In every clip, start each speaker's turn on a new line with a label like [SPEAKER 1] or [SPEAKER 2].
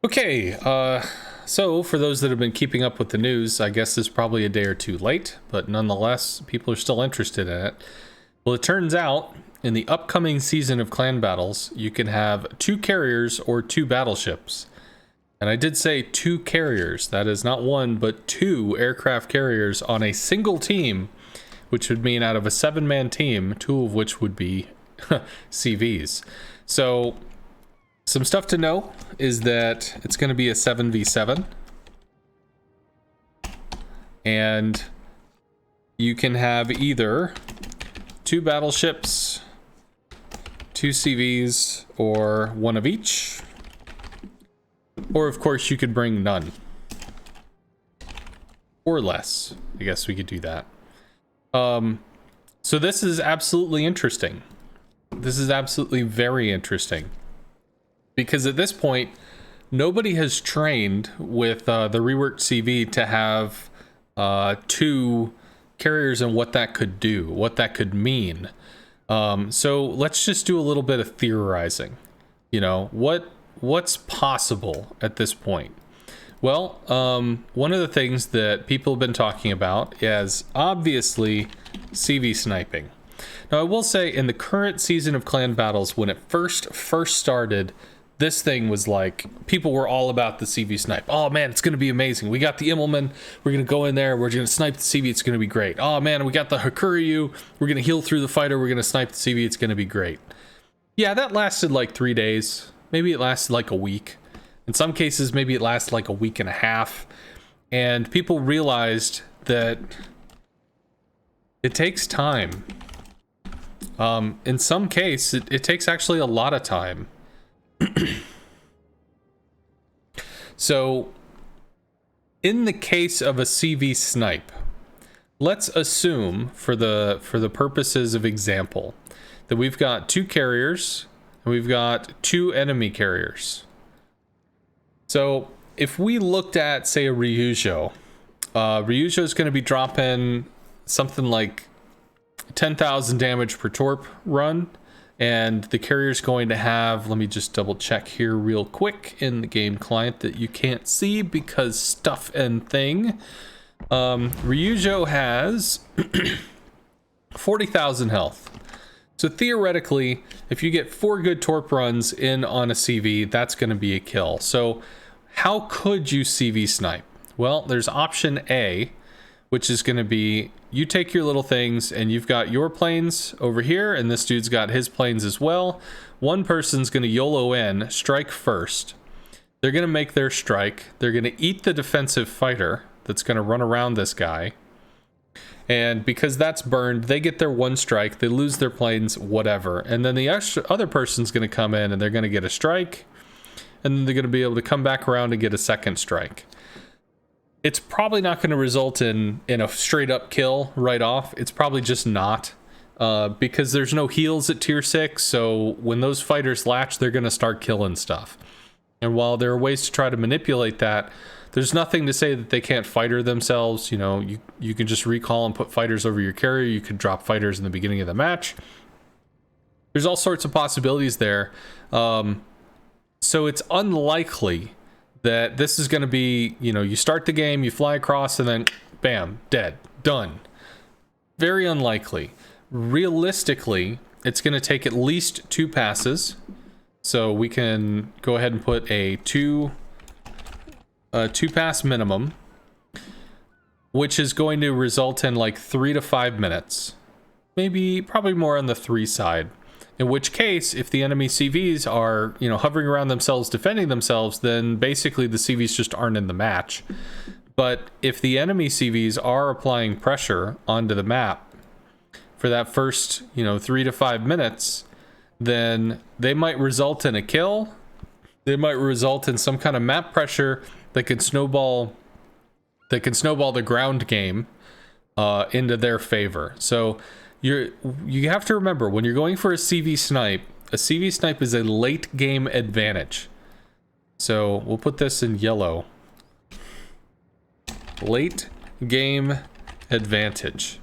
[SPEAKER 1] Okay, so for those that have been keeping up with the news, I guess it's probably a day or two late, but nonetheless, people are still interested in it. Well, it turns out in the upcoming season of clan battles, you can have 2 carriers or 2 battleships. And I did say 2 carriers. That is not 1, but 2 aircraft carriers on a single team, which would mean out of a 7-man team, 2 of which would be CVs. So some stuff to know is that it's going to be a 7v7. And you can have either 2 battleships, 2 CVs, or 1 of each. Or of course you could bring none. Or less. I guess we could do that. So this is absolutely interesting. This is absolutely very interesting. Because at this point, nobody has trained with the reworked CV to have 2 carriers and what that could do, what that could mean. So let's just do a little bit of theorizing. You know, what's possible at this point? Well, one of the things that people have been talking about is obviously CV sniping. Now, I will say in the current season of clan battles, when it first started, this thing was like, people were all about the CV snipe. Oh man, it's going to be amazing. We got the Immelman. We're going to go in there. We're going to snipe the CV. It's going to be great. Oh man, we got the Hakuryu. We're going to heal through the fighter. We're going to snipe the CV. It's going to be great. Yeah, that lasted like 3 days. Maybe it lasted like a week. In some cases, maybe it lasted like a week and a half. And people realized that it takes time. In some case, it takes actually a lot of time. So, in the case of a CV snipe, let's assume for the purposes of example that we've got 2 carriers and we've got 2 enemy carriers. So, if we looked at, say, a Ryujo, Ryujo is going to be dropping something like 10,000 damage per torp run. And the carrier's going to have, let me just double check here real quick in the game client that you can't see because stuff and thing. Ryujo has 40,000 health. So theoretically, if you get 4 good torp runs in on a CV, that's going to be a kill. So how could you CV snipe? Well, there's option A, which is going to be you take your little things and you've got your planes over here and this dude's got his planes as well. One person's going to YOLO in, strike first. They're going to make their strike. They're going to eat the defensive fighter that's going to run around this guy. And because that's burned, they get their 1 strike. They lose their planes, whatever. And then the other person's going to come in and they're going to get a strike. And then they're going to be able to come back around and get a 2nd strike. It's probably not going to result in a straight up kill right off. It's probably just not because there's no heals at tier 6. So when those fighters latch, they're going to start killing stuff. And while there are ways to try to manipulate that, there's nothing to say that they can't fighter themselves. You know, you can just recall and put fighters over your carrier. You could drop fighters in the beginning of the match. There's all sorts of possibilities there. So it's unlikely that this is going to be, you know, you start the game, you fly across, and then bam, dead, done. Very unlikely. Realistically, it's going to take at least 2 passes. So we can go ahead and put a 2 pass minimum, which is going to result in like 3 to 5 minutes. Maybe, probably more on the 3 side. In which case, if the enemy CVs are, you know, hovering around themselves, defending themselves, then basically the CVs just aren't in the match. But if the enemy CVs are applying pressure onto the map for that first, you know, 3 to 5 minutes, then they might result in a kill. They might result in some kind of map pressure that can snowball the ground game into their favor. So you have to remember, when you're going for a CV snipe is a late game advantage. So we'll put this in yellow. Late game advantage.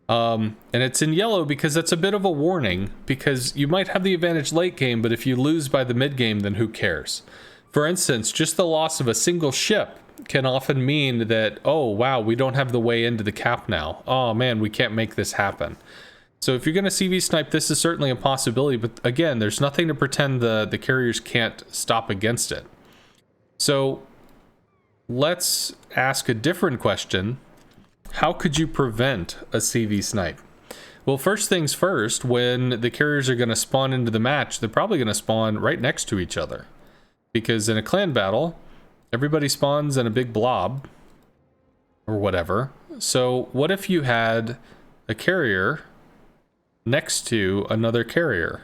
[SPEAKER 1] And it's in yellow because that's a bit of a warning, because you might have the advantage late game, but if you lose by the mid game, then who cares? For instance, just the loss of a single ship can often mean that, oh wow, we don't have the way into the cap now. Oh man, we can't make this happen. So if you're going to CV snipe, this is certainly a possibility, but again, there's nothing to pretend the carriers can't stop against it. So let's ask a different question. How could you prevent a CV snipe? Well, first things first, when the carriers are going to spawn into the match, they're probably going to spawn right next to each other. Because in a clan battle, everybody spawns in a big blob or whatever. So what if you had a carrier next to another carrier?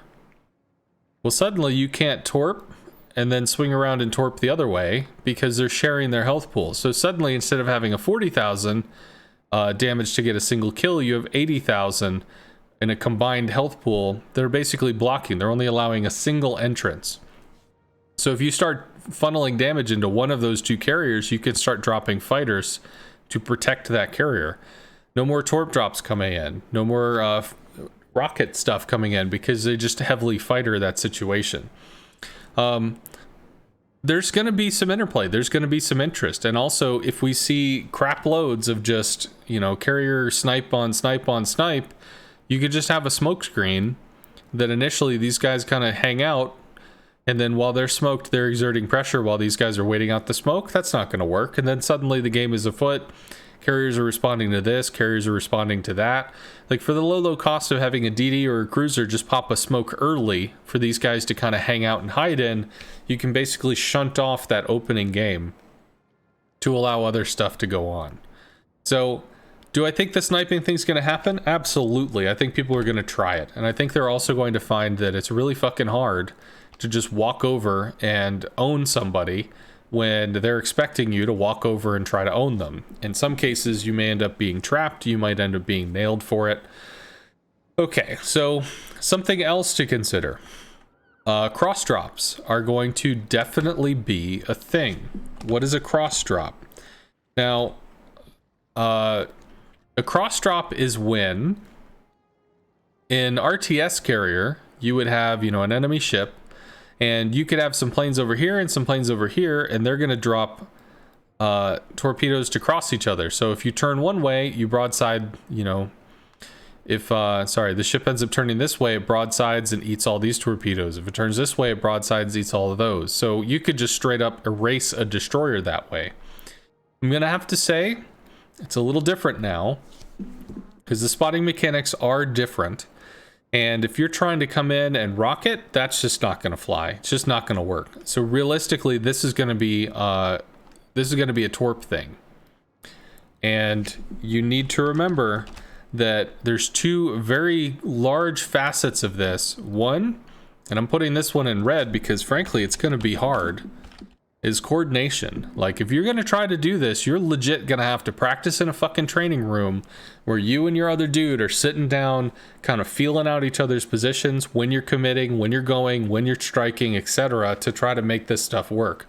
[SPEAKER 1] Well, suddenly you can't torp and then swing around and torp the other way because they're sharing their health pool. So suddenly, instead of having a 40,000 damage to get a single kill, you have 80,000 in a combined health pool. They're basically blocking. They're only allowing a single entrance. So if you start funneling damage into one of those two carriers, you can start dropping fighters to protect that carrier. No more torp drops coming in. No more rocket stuff coming in because they just heavily fighter that situation. There's going to be some interplay. There's going to be some interest. And also, if we see crap loads of just, you know, carrier snipe on snipe on snipe, you could just have a smoke screen that initially these guys kind of hang out. And then while they're smoked, they're exerting pressure while these guys are waiting out the smoke. That's not going to work. And then suddenly the game is afoot. Carriers are responding to this. Carriers are responding to that. Like for the low cost of having a DD or a cruiser just pop a smoke early for these guys to kind of hang out and hide in, you can basically shunt off that opening game to allow other stuff to go on. So do I think the sniping thing's going to happen? Absolutely. I think people are going to try it. And I think they're also going to find that it's really fucking hard to just walk over and own somebody when they're expecting you to walk over and try to own them. In some cases, you may end up being trapped. You might end up being nailed for it. Okay, so something else to consider. Cross drops are going to definitely be a thing. What is a cross drop? Now, a cross drop is when in RTS carrier, you would have, you know, an enemy ship, and you could have some planes over here and some planes over here, and they're going to drop torpedoes to cross each other. So if you turn one way, you broadside, you know, if, the ship ends up turning this way, it broadsides and eats all these torpedoes. If it turns this way, it broadsides, eats all of those. So you could just straight up erase a destroyer that way. I'm going to have to say it's a little different now because the spotting mechanics are different. And if you're trying to come in and rocket, that's just not going to fly. It's just not going to work. So realistically, this is going to be a torp thing. And you need to remember that there's two very large facets of this. One, and I'm putting this one in red because frankly, it's going to be hard, is coordination. Like if you're going to try to do this, you're legit going to have to practice in a fucking training room where you and your other dude are sitting down, kind of feeling out each other's positions, when you're committing, when you're going, when you're striking, etc., to try to make this stuff work.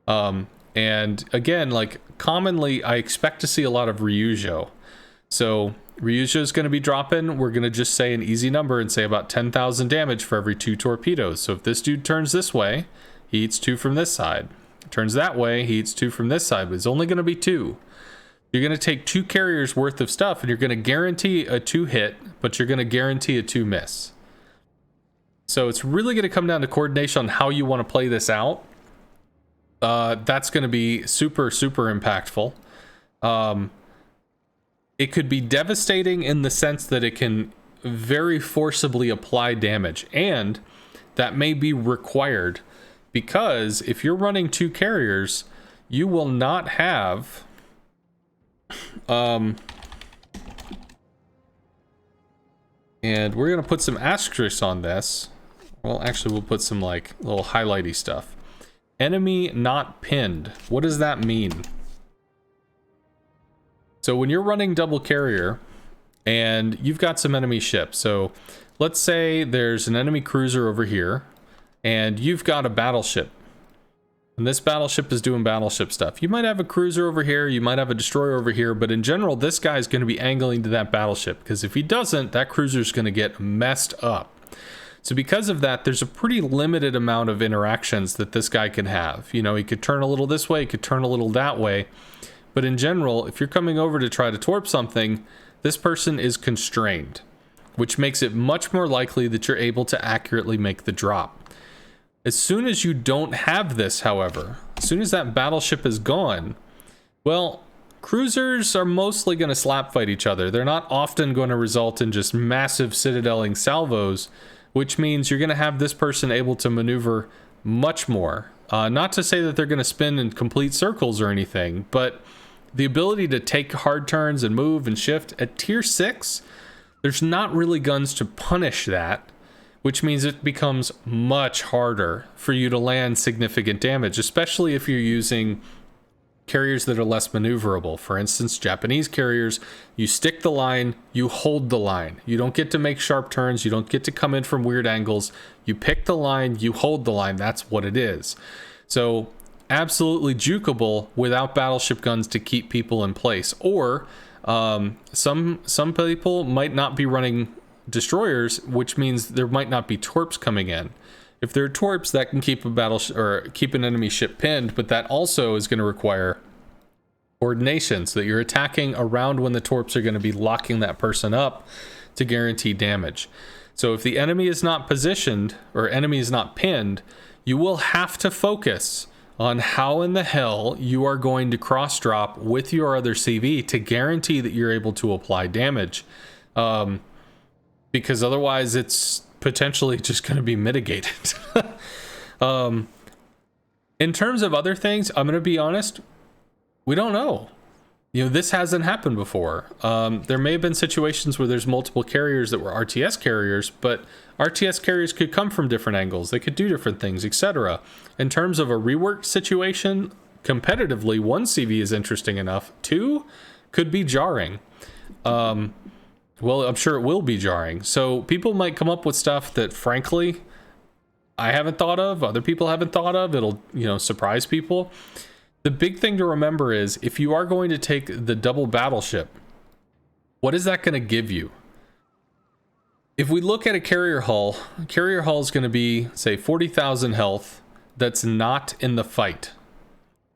[SPEAKER 1] And again, like commonly, I expect to see a lot of Ryujo. So Ryujo is going to be dropping. We're going to just say an easy number and say about 10,000 damage for every 2 torpedoes. So if this dude turns this way, he eats 2 from this side. Turns that way, he eats 2 from this side, but it's only going to be 2. You're going to take 2 carriers worth of stuff and you're going to guarantee a 2 hit, but you're going to guarantee a 2 miss. So it's really going to come down to coordination on how you want to play this out. That's going to be super, super impactful. It could be devastating in the sense that it can very forcibly apply damage, and that may be required. Because if you're running 2 carriers, you will not have and we're going to put some asterisks on this. Well, actually, we'll put some like little highlighty stuff. Enemy not pinned. What does that mean? So when you're running double carrier and you've got some enemy ships. So let's say there's an enemy cruiser over here. And you've got a battleship. And this battleship is doing battleship stuff. You might have a cruiser over here, you might have a destroyer over here, but in general, this guy's going to be angling to that battleship. Because if he doesn't, that cruiser is going to get messed up. So because of that, there's a pretty limited amount of interactions that this guy can have. You know, he could turn a little this way, he could turn a little that way. But in general, if you're coming over to try to torp something, this person is constrained, which makes it much more likely that you're able to accurately make the drop. As soon as you don't have this, however, as soon as that battleship is gone, well, cruisers are mostly going to slap fight each other. They're not often going to result in just massive citadeling salvos, which means you're going to have this person able to maneuver much more. Not to say that they're going to spin in complete circles or anything, but the ability to take hard turns and move and shift at tier 6, there's not really guns to punish that, which means it becomes much harder for you to land significant damage, especially if you're using carriers that are less maneuverable. For instance, Japanese carriers, you stick the line, you hold the line. You don't get to make sharp turns, you don't get to come in from weird angles. You pick the line, you hold the line. That's what it is. So absolutely jukeable without battleship guns to keep people in place. Or some people might not be running destroyers, which means there might not be torps coming in. If there are torps, that can keep a battleship or keep an enemy ship pinned, but that also is going to require coordination, so that you're attacking around when the torps are going to be locking that person up to guarantee damage. So if the enemy is not positioned or enemy is not pinned, you will have to focus on how in the hell you are going to cross drop with your other CV to guarantee that you're able to apply damage. Because otherwise it's potentially just going to be mitigated. In terms of other things, I'm going to be honest, we don't know. You know, this hasn't happened before. There may have been situations where there's multiple carriers that were RTS carriers, but RTS carriers could come from different angles. They could do different things, etc. In terms of a reworked situation, competitively, 1 CV is interesting enough. 2 could be jarring. Well, I'm sure it will be jarring. So people might come up with stuff that, frankly, I haven't thought of, other people haven't thought of. It'll, you know, surprise people. The big thing to remember is, if you are going to take the double battleship, what is that going to give you? If we look at a carrier hull is going to be, say, 40,000 health that's not in the fight.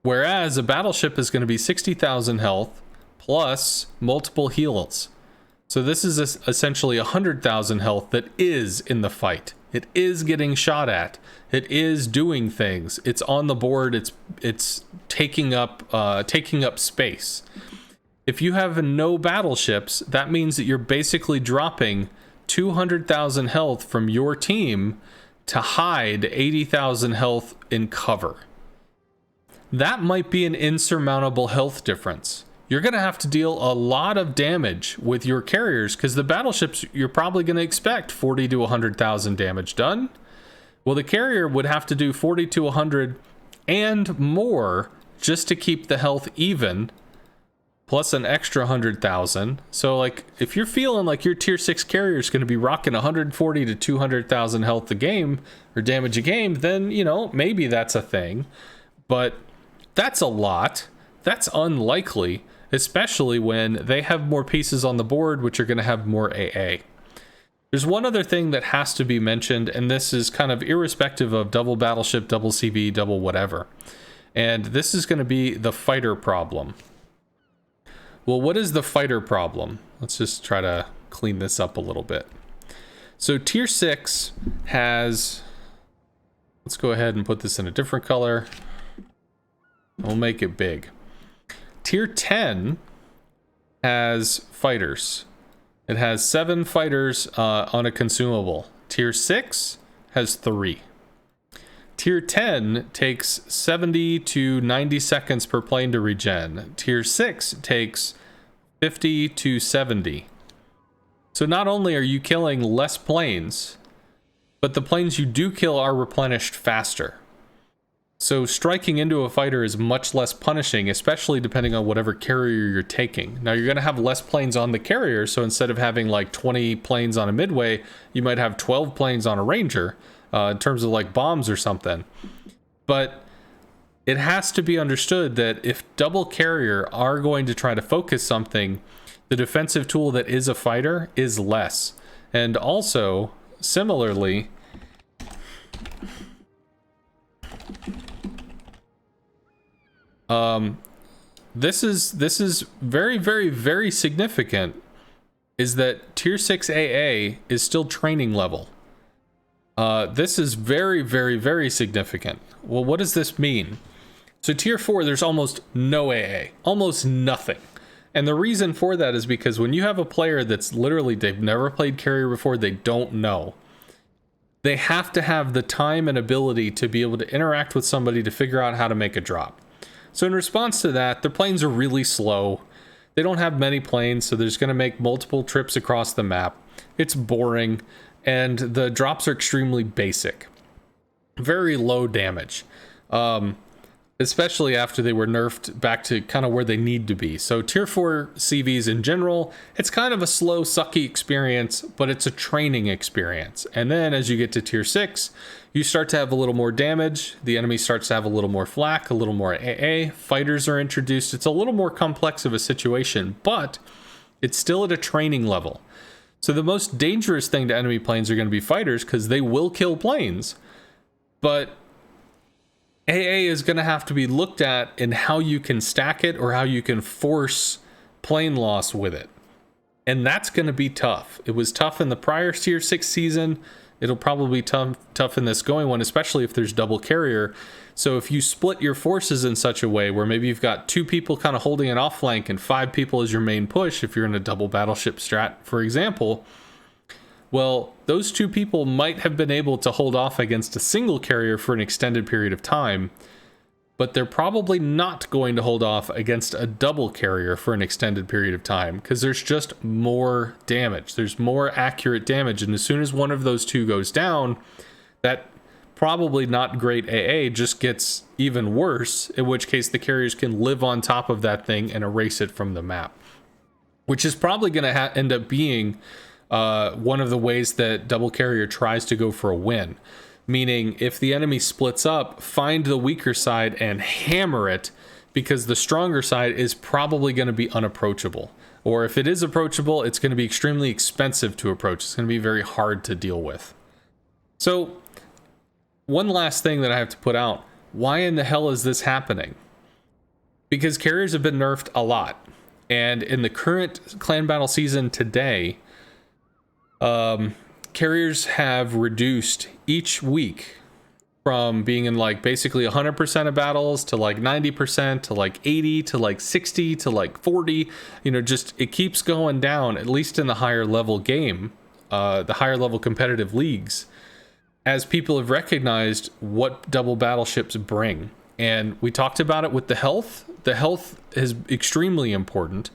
[SPEAKER 1] Whereas a battleship is going to be 60,000 health plus multiple heals. So this is essentially 100,000 health that is in the fight. It is getting shot at. It is doing things. It's on the board. It's taking up space. If you have no battleships, that means that you're basically dropping 200,000 health from your team to hide 80,000 health in cover. That might be an insurmountable health difference. You're going to have to deal a lot of damage with your carriers, because the battleships, you're probably going to expect 40 to 100,000 damage done. Well, the carrier would have to do 40 to 100 and more just to keep the health even, plus an extra 100,000. So, like, if you're feeling like your tier 6 carrier is going to be rocking 140 to 200,000 health a game, or damage a game, then, you know, maybe that's a thing. But that's a lot. That's unlikely, especially when they have more pieces on the board, which are going to have more AA. There's one other thing that has to be mentioned, and this is kind of irrespective of double battleship, double CV, double whatever. And this is going to be the fighter problem. Well, what is the fighter problem? Let's just try to clean this up a little bit. So tier 6 has, let's go ahead and put this in a different color. We'll make it big. Tier 10 has fighters. It has 7 fighters on a consumable. Tier 6 has 3. Tier 10 takes 70 to 90 seconds per plane to regen. Tier 6 takes 50 to 70. So not only are you killing less planes, but the planes you do kill are replenished faster. So striking into a fighter is much less punishing, especially depending on whatever carrier you're taking. Now, you're going to have less planes on the carrier, so instead of having like 20 planes on a midway, you might have 12 planes on a ranger, in terms of like bombs or something. But it has to be understood that if double carrier are going to try to focus something, the defensive tool that is a fighter is less. And also, similarly, This is very, very, very significant, is that tier 6 AA is still training level. This is very, very, very significant. Well, what does this mean? So tier 4, there's almost no AA, almost nothing. And the reason for that is because when you have a player that's literally, they've never played carrier before, they don't know, they have to have the time and ability to be able to interact with somebody to figure out how to make a drop. So in response to that, their planes are really slow. They don't have many planes, so they're just going to make multiple trips across the map. It's boring, and the drops are extremely basic. Very low damage. Especially after they were nerfed back to kind of where they need to be. So tier 4 CVs in general, it's kind of a slow, sucky experience, but it's a training experience. And then as you get to tier 6, you start to have a little more damage. The enemy starts to have a little more flak, a little more AA. Fighters are introduced. It's a little more complex of a situation, but it's still at a training level. So the most dangerous thing to enemy planes are going to be fighters, because they will kill planes. But AA is going to have to be looked at in how you can stack it or how you can force plane loss with it. And that's going to be tough. It was tough in the prior tier 6 season. It'll probably be tough in this going one, especially if there's double carrier. So if you split your forces in such a way where maybe you've got 2 people kind of holding an off flank and 5 people as your main push, if you're in a double battleship strat, for example, well, those 2 people might have been able to hold off against a single carrier for an extended period of time, but they're probably not going to hold off against a double carrier for an extended period of time, because there's just more damage. There's more accurate damage, and as soon as one of those 2 goes down, that probably not great AA just gets even worse, in which case the carriers can live on top of that thing and erase it from the map, which is probably going to end up being one of the ways that double carrier tries to go for a win. Meaning, if the enemy splits up, find the weaker side and hammer it, because the stronger side is probably going to be unapproachable. Or if it is approachable, it's going to be extremely expensive to approach. It's going to be very hard to deal with. So, one last thing that I have to put out. Why in the hell is this happening? Because carriers have been nerfed a lot. And in the current clan battle season today, carriers have reduced each week from being in like basically 100% of battles to like 90% to like 80 to like 60 to like 40. You know, just it keeps going down, at least in the higher level game, the higher level competitive leagues, as people have recognized what double battleships bring. And we talked about it with the health. The health is extremely important.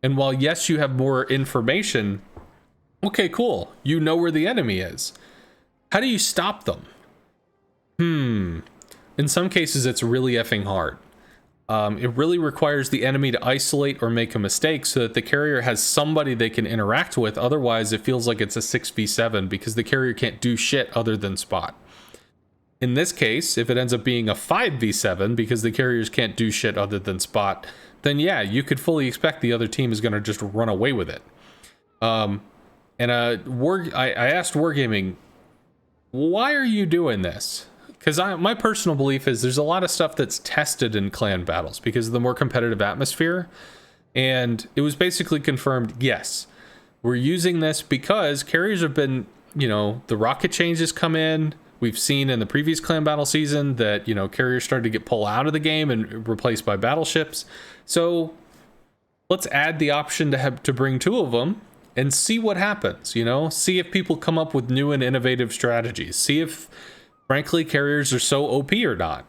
[SPEAKER 1] And while yes, you have more information, okay, cool. You know where the enemy is. How do you stop them? In some cases, it's really effing hard. It really requires the enemy to isolate or make a mistake so that the carrier has somebody they can interact with. Otherwise, it feels like it's a 6v7 because the carrier can't do shit other than spot. In this case, if it ends up being a 5v7 because the carriers can't do shit other than spot, then yeah, you could fully expect the other team is going to just run away with it. And I asked Wargaming, why are you doing this? Because my personal belief is there's a lot of stuff that's tested in clan battles because of the more competitive atmosphere. And it was basically confirmed, yes, we're using this because carriers have been, you know, the rocket changes come in. We've seen in the previous clan battle season that, you know, carriers started to get pulled out of the game and replaced by battleships. So let's add the option to bring 2 of them and see what happens, you know, see if people come up with new and innovative strategies. See if, frankly, carriers are so OP or not.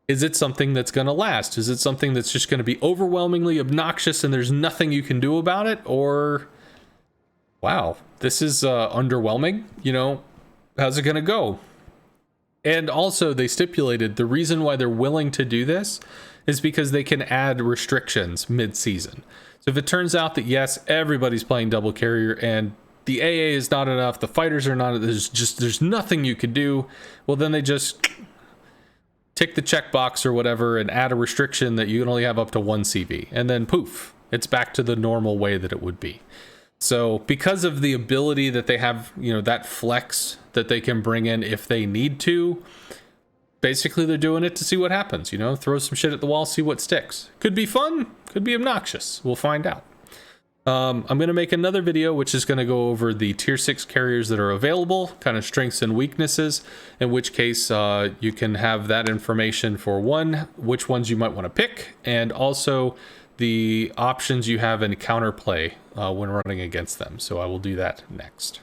[SPEAKER 1] Is it something that's going to last? Is it something that's just going to be overwhelmingly obnoxious and there's nothing you can do about it? Or, wow, this is underwhelming, you know, how's it going to go? And also they stipulated the reason why they're willing to do this is because they can add restrictions mid-season. So if it turns out that yes, everybody's playing double carrier and the AA is not enough, the fighters are not, there's nothing you could do, well then they just tick the checkbox or whatever and add a restriction that you can only have up to 1 CV, and then poof, it's back to the normal way that it would be. So because of the ability that they have, you know, that flex that they can bring in if they need to, basically they're doing it to see what happens, you know, throw some shit at the wall, see what sticks. Could be fun, could be obnoxious. We'll find out. I'm going to make another video which is going to go over the tier 6 carriers that are available, kind of strengths and weaknesses, in which case you can have that information for one, which ones you might want to pick, and also the options you have in counterplay when running against them. So I will do that next.